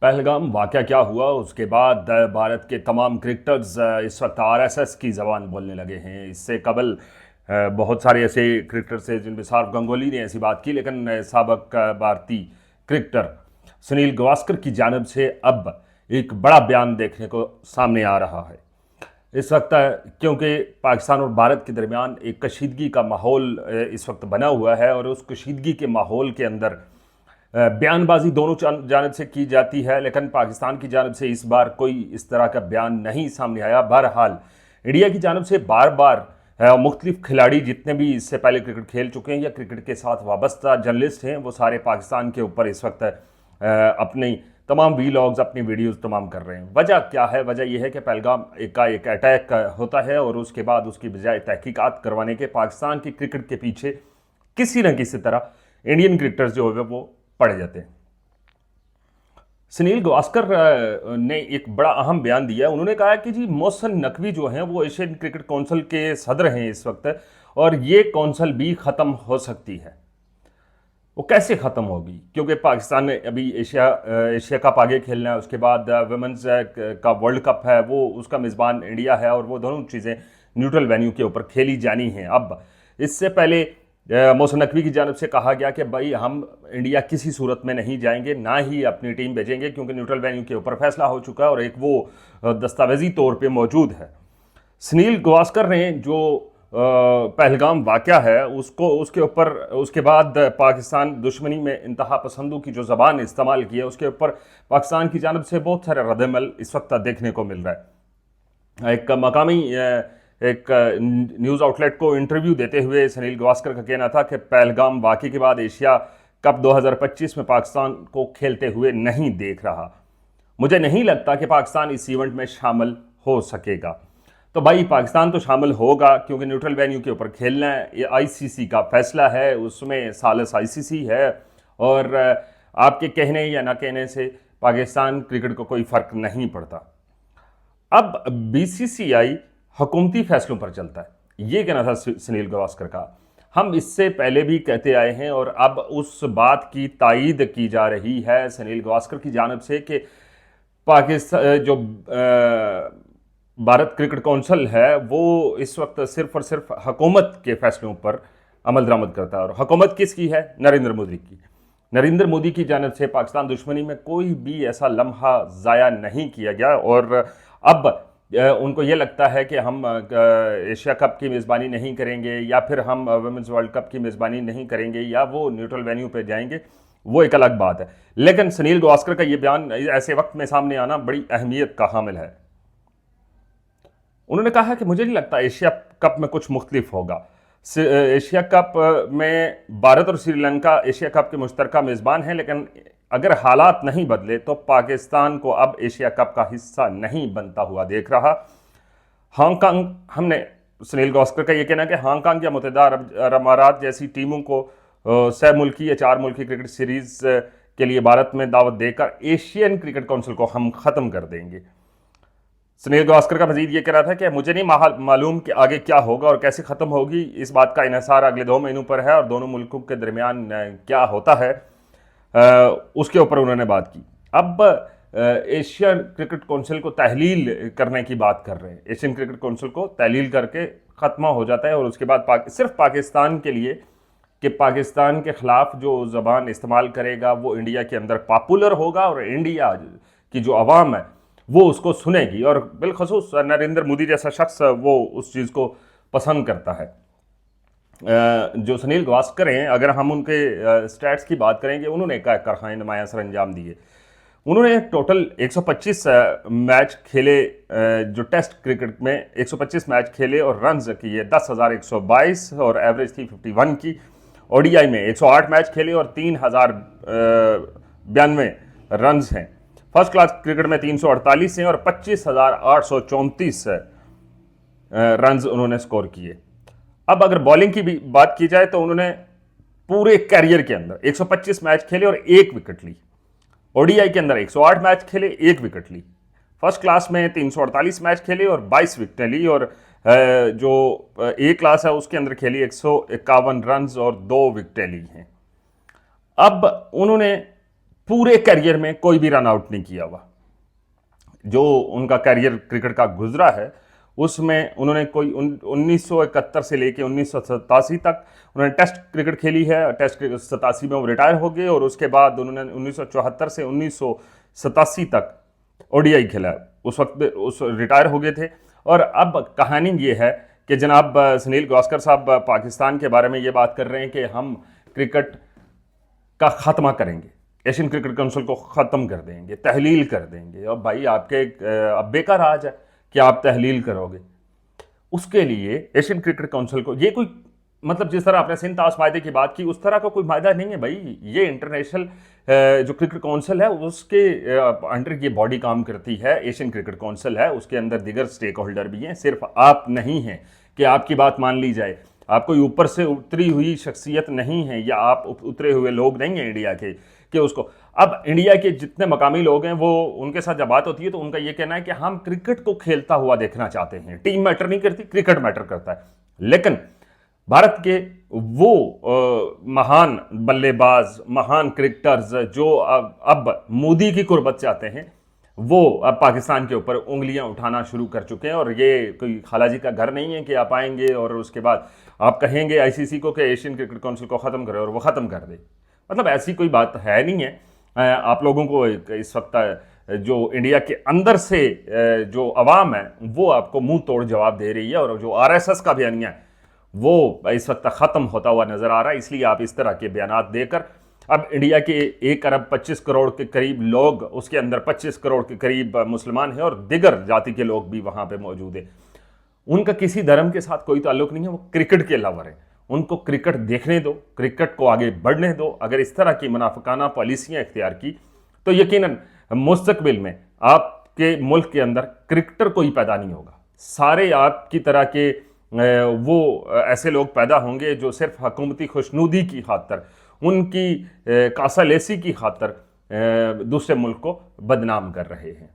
पहलगाम वाक़या क्या हुआ उसके बाद भारत के तमाम क्रिकेटर्स इस वक्त आरएसएस की ज़बान बोलने लगे हैं। इससे कबल बहुत सारे ऐसे क्रिकेटर्स हैं जिनमें सौरव गंगोली ने ऐसी बात की, लेकिन साबिक भारतीय क्रिकेटर सुनील गावस्कर की जानिब से अब एक बड़ा बयान देखने को सामने आ रहा है इस वक्त, क्योंकि पाकिस्तान और भारत के दरमियान एक कशीदगी का माहौल इस वक्त बना हुआ है और उस कशीदगी के माहौल के अंदर बयानबाजी दोनों जानब से की जाती है, लेकिन पाकिस्तान की जानब से इस बार कोई इस तरह का बयान नहीं सामने आया। बहरहाल इंडिया की जानब से बार बार मुख्तलिफ खिलाड़ी जितने भी इससे पहले क्रिकेट खेल चुके हैं या क्रिकेट के साथ वाबस्ता जर्नलिस्ट हैं, वो सारे पाकिस्तान के ऊपर इस वक्त अपनी तमाम वीलॉग्स, अपनी वीडियोस तमाम कर रहे हैं। वजह क्या है? वजह यह है कि पहलगाम का एक अटैक होता है और उसके बाद उसकी बजाय तहकीकात करवाने के पाकिस्तान की क्रिकेट के पीछे किसी न किसी तरह इंडियन क्रिकेटर्स जो है वो पड़ जाते हैं। सुनील गावस्कर ने एक बड़ा अहम बयान दिया। उन्होंने कहा कि जी मोहसिन नकवी जो हैं वो एशियन क्रिकेट काउंसिल के सदर हैं इस वक्त, और ये काउंसिल भी ख़त्म हो सकती है। वो कैसे ख़त्म होगी? क्योंकि पाकिस्तान ने अभी एशिया कप आगे खेलना है, उसके बाद वुमेंस का वर्ल्ड कप है, वो उसका मेज़बान इंडिया है, और वो दोनों चीज़ें न्यूट्रल वेन्यू के ऊपर खेली जानी हैं। अब इससे पहले मोहसिन नकवी की जानब से कहा गया कि भाई हम इंडिया किसी सूरत में नहीं जाएंगे, ना ही अपनी टीम भेजेंगे, क्योंकि न्यूट्रल वेन्यू के ऊपर फैसला हो चुका है और एक वो दस्तावेजी तौर पे मौजूद है। सुनील गावस्कर ने जो पहलगाम वाक़या है उसको उसके ऊपर उसके बाद पाकिस्तान दुश्मनी में इंतहा पसंदों की जो ज़बान इस्तेमाल की है उसके ऊपर पाकिस्तान की जानब से बहुत सारे रद्दमल इस वक्त देखने को मिल रहा है। एक मकामी एक न्यूज़ आउटलेट को इंटरव्यू देते हुए सुनील गावस्कर का कहना था कि पहलगाम वाक़े के बाद एशिया कप 2025 में पाकिस्तान को खेलते हुए नहीं देख रहा। मुझे नहीं लगता कि पाकिस्तान इस इवेंट में शामिल हो सकेगा। तो भाई पाकिस्तान तो शामिल होगा, क्योंकि न्यूट्रल वेन्यू के ऊपर खेलना है, ये आईसीसी का फैसला है, उसमें सालिस आईसीसी है, और आपके कहने या ना कहने से पाकिस्तान क्रिकेट को कोई फ़र्क नहीं पड़ता। अब बीसीसीआई हुकूमती फैसलों पर चलता है, ये कहना था सुनील गावस्कर का। हम इससे पहले भी कहते आए हैं और अब उस बात की तायीद की जा रही है सुनील गावस्कर की जानब से कि पाकिस्तान जो भारत क्रिकेट काउंसिल है वो इस वक्त सिर्फ और सिर्फ हुकूमत के फैसलों पर अमल दरामद करता है। और हुकूमत किसकी है? नरेंद्र मोदी की। नरेंद्र मोदी की जानब से पाकिस्तान दुश्मनी में कोई भी ऐसा लम्हा ज़ाया नहीं किया गया, और अब उनको ये लगता है कि हम एशिया कप की मेज़बानी नहीं करेंगे, या फिर हम वुमेंस वर्ल्ड कप की मेज़बानी नहीं करेंगे, या वो न्यूट्रल वेन्यू पे जाएंगे, वो एक अलग बात है। लेकिन सुनील गावस्कर का ये बयान ऐसे वक्त में सामने आना बड़ी अहमियत का हामिल है। उन्होंने कहा कि मुझे नहीं लगता एशिया कप में कुछ मुख्तलिफ होगा। एशिया कप में भारत और श्रीलंका एशिया कप के मुश्तरका मेज़बान हैं, लेकिन अगर हालात नहीं बदले तो पाकिस्तान को अब एशिया कप का हिस्सा नहीं बनता हुआ देख रहा। हांगकांग, हमने सुनील गावस्कर का यह कहना है कि हांगकांग या मुत्तहिदा अरब अमारात जैसी टीमों को सह मुल्की या 4 मुल्की क्रिकेट सीरीज के लिए भारत में दावत देकर एशियन क्रिकेट काउंसिल को हम ख़त्म कर देंगे। सुनील गावस्कर का मजीद ये कह रहा था कि मुझे नहीं मालूम कि आगे क्या होगा और कैसे ख़त्म होगी। इस बात का इन्हिसार अगले 2 महीनों पर है, और दोनों मुल्कों के दरमियान क्या होता है उसके ऊपर उन्होंने बात की। अब एशियन क्रिकेट काउंसिल को तहलील करने की बात कर रहे हैं। एशियन क्रिकेट काउंसिल को तहलील करके ख़त्म हो जाता है, और उसके बाद सिर्फ पाकिस्तान के लिए कि पाकिस्तान के ख़िलाफ़ जो ज़बान इस्तेमाल करेगा वो इंडिया के अंदर पॉपुलर होगा, और इंडिया की जो अवाम है वो उसको सुनेगी, और बिलखसूस नरेंद्र मोदी जैसा शख्स वो उस चीज़ को पसंद करता है। जो सुनील गावस्कर हैं, अगर हम उनके स्टैट्स की बात करेंगे, उन्होंने क्या कारखाने नुमाया सर अंजाम दिए। उन्होंने टोटल 125 मैच खेले, जो टेस्ट क्रिकेट में 125 मैच खेले और रन्स किए 10,122, और एवरेज थी 51 की। ओडीआई में 108 मैच खेले और 3,092 रन्स हैं। फर्स्ट क्लास क्रिकेट में 348 हैं और 25,834 रन्स उन्होंने स्कोर किए। अब अगर बॉलिंग की भी बात की जाए तो उन्होंने पूरे कैरियर के अंदर 125 मैच खेले और 1 विकेट ली। ओडीआई के अंदर 108 मैच खेले, 1 विकेट ली। फर्स्ट क्लास में 348 मैच खेले और 22 विकेटें ली, और जो ए क्लास है उसके अंदर खेली 151 रन्स और 2 विकेटें ली हैं। अब उन्होंने पूरे करियर में कोई भी रन आउट नहीं किया हुआ। जो उनका करियर क्रिकेट का गुजरा है उसमें उन्होंने कोई 1971 से लेके 1987 तक उन्होंने टेस्ट क्रिकेट खेली है। टेस्ट क्रिकेट 87 में वो रिटायर हो गए और उसके बाद उन्होंने 1974 से 1987 तक ओडीआई खेला। उस वक्त उस रिटायर हो गए थे। और अब कहानी ये है कि जनाब सुनील गावस्कर साहब पाकिस्तान के बारे में ये बात कर रहे हैं कि हम क्रिकेट का खात्मा करेंगे, एशियन क्रिकेट काउंसिल को ख़त्म कर देंगे, तहलील कर देंगे। और भाई आपके अब्बे का राज है कि आप तहलील करोगे। उसके लिए एशियन क्रिकेट काउंसिल को ये कोई मतलब जिस तरह आपने सिंध ताश मायदे की बात की उस तरह का कोई मायदा नहीं है भाई। ये इंटरनेशनल जो क्रिकेट काउंसिल है उसके अंडर ये बॉडी काम करती है। एशियन क्रिकेट काउंसिल है, उसके अंदर दिगर स्टेक होल्डर भी हैं, सिर्फ आप नहीं हैं कि आपकी बात मान ली जाए। आप कोई ऊपर से उतरी हुई शख्सियत नहीं है या आप उतरे हुए लोग नहीं हैं इंडिया के कि उसको। अब इंडिया के जितने मकामी लोग हैं वो उनके साथ जब बात होती है तो उनका ये कहना है कि हम क्रिकेट को खेलता हुआ देखना चाहते हैं। टीम मैटर नहीं करती, क्रिकेट मैटर करता है। लेकिन भारत के वो महान बल्लेबाज, महान क्रिकेटर्स जो अब मोदी की कुर्बत चाहते हैं वो अब पाकिस्तान के ऊपर उंगलियां उठाना शुरू कर चुके हैं। और ये कोई खालाजी का घर नहीं है कि आप आएंगे और उसके बाद आप कहेंगे आईसीसी को कि एशियन क्रिकेट काउंसिल को ख़त्म करें और वो ख़त्म कर दे। मतलब ऐसी कोई बात है नहीं है। आप लोगों को इस वक्त जो इंडिया के अंदर से जो अवाम है वो आपको मुंह तोड़ जवाब दे रही है और जो आरएसएस का बयानिया है वो इस वक्त ख़त्म होता हुआ नज़र आ रहा है। इसलिए आप इस तरह के बयान देकर अब इंडिया के 1 अरब 25 करोड़ के करीब लोग, उसके अंदर 25 करोड़ के करीब मुसलमान हैं और दिगर जाति के लोग भी वहाँ पे मौजूद हैं। उनका किसी धर्म के साथ कोई ताल्लुक नहीं है, वो क्रिकेट के लवर हैं। उनको क्रिकेट देखने दो, क्रिकेट को आगे बढ़ने दो। अगर इस तरह की मुनाफिकाना पॉलिसियाँ इख्तियार की तो यकीनन मुस्तकबिल में आपके मुल्क के अंदर क्रिकेटर कोई पैदा नहीं होगा। सारे आपकी तरह के वो ऐसे लोग पैदा होंगे जो सिर्फ हुकूमती खुशनुदी की खातर, उनकी कासालेसी की खातर दूसरे मुल्क को बदनाम कर रहे हैं।